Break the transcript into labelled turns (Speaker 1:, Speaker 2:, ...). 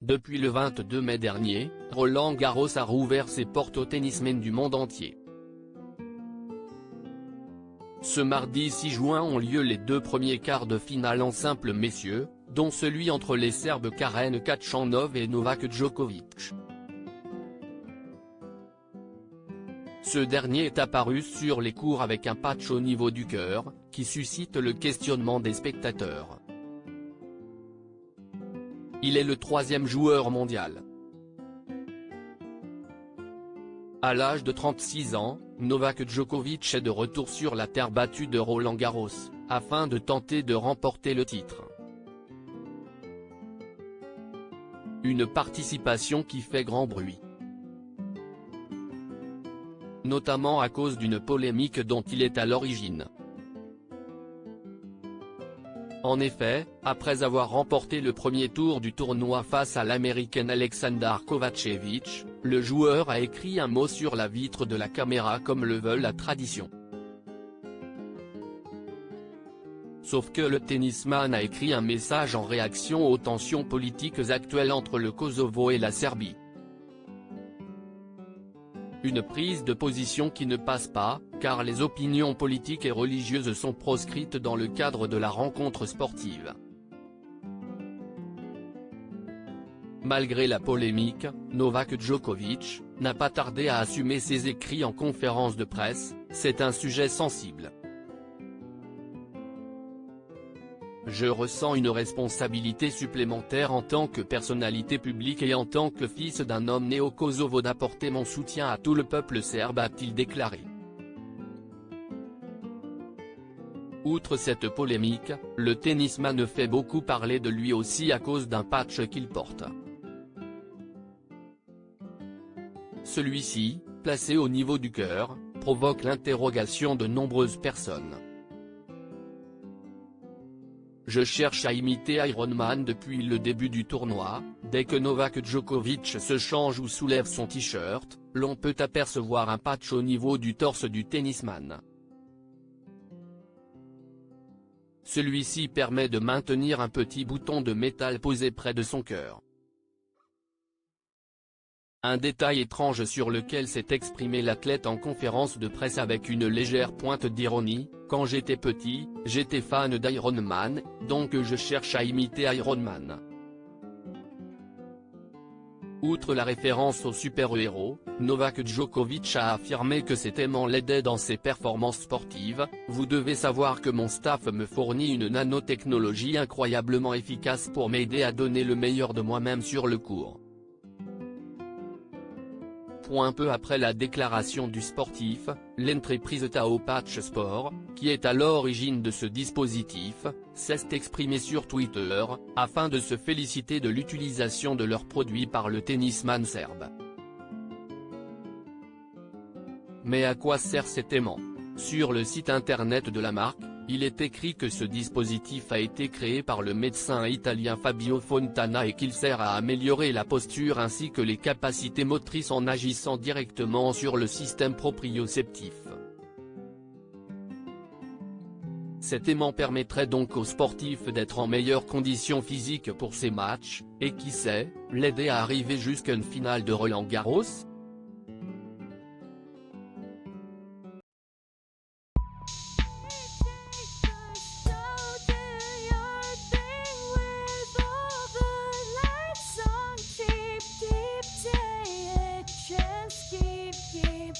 Speaker 1: Depuis le 22 mai dernier, Roland Garros a rouvert ses portes aux tennismen du monde entier. Ce mardi 6 juin ont lieu les deux premiers quarts de finale en simple messieurs, dont celui entre les Serbes Karen Khachanov et Novak Djokovic. Ce dernier est apparu sur les courts avec un patch au niveau du cœur, qui suscite le questionnement des spectateurs. Il est le troisième joueur mondial. À l'âge de 36 ans, Novak Djokovic est de retour sur la terre battue de Roland Garros, afin de tenter de remporter le titre. Une participation qui fait grand bruit, notamment à cause d'une polémique dont il est à l'origine. En effet, après avoir remporté le premier tour du tournoi face à l'Américain Aleksandar Kovacevic, le joueur a écrit un mot sur la vitre de la caméra comme le veut la tradition. Sauf que le tennisman a écrit un message en réaction aux tensions politiques actuelles entre le Kosovo et la Serbie. Une prise de position qui ne passe pas, car les opinions politiques et religieuses sont proscrites dans le cadre de la rencontre sportive. Malgré la polémique, Novak Djokovic n'a pas tardé à assumer ses écrits en conférence de presse. C'est un sujet sensible. Je ressens une responsabilité supplémentaire en tant que personnalité publique et en tant que fils d'un homme né au Kosovo d'apporter mon soutien à tout le peuple serbe, a-t-il déclaré. Outre cette polémique, le tennisman fait beaucoup parler de lui aussi à cause d'un patch qu'il porte. Celui-ci, placé au niveau du cœur, provoque l'interrogation de nombreuses personnes. Je cherche à imiter Iron Man depuis le début du tournoi. Dès que Novak Djokovic se change ou soulève son t-shirt, l'on peut apercevoir un patch au niveau du torse du tennisman. Celui-ci permet de maintenir un petit bouton de métal posé près de son cœur. Un détail étrange sur lequel s'est exprimé l'athlète en conférence de presse avec une légère pointe d'ironie: quand j'étais petit, j'étais fan d'Iron Man, donc je cherche à imiter Iron Man. Outre la référence au super-héros, Novak Djokovic a affirmé que cet aimant l'aidait dans ses performances sportives. Vous devez savoir que mon staff me fournit une nanotechnologie incroyablement efficace pour m'aider à donner le meilleur de moi-même sur le court. Un peu après la déclaration du sportif, l'entreprise Tao Patch Sport, qui est à l'origine de ce dispositif, s'est exprimée sur Twitter, afin de se féliciter de l'utilisation de leurs produits par le tennisman serbe. Mais à quoi sert cet aimant? Sur le site internet de la marque, il est écrit que ce dispositif a été créé par le médecin italien Fabio Fontana et qu'il sert à améliorer la posture ainsi que les capacités motrices en agissant directement sur le système proprioceptif. Cet aimant permettrait donc aux sportifs d'être en meilleure condition physique pour ces matchs, et qui sait, l'aider à arriver jusqu'à une finale de Roland Garros.
Speaker 2: Keep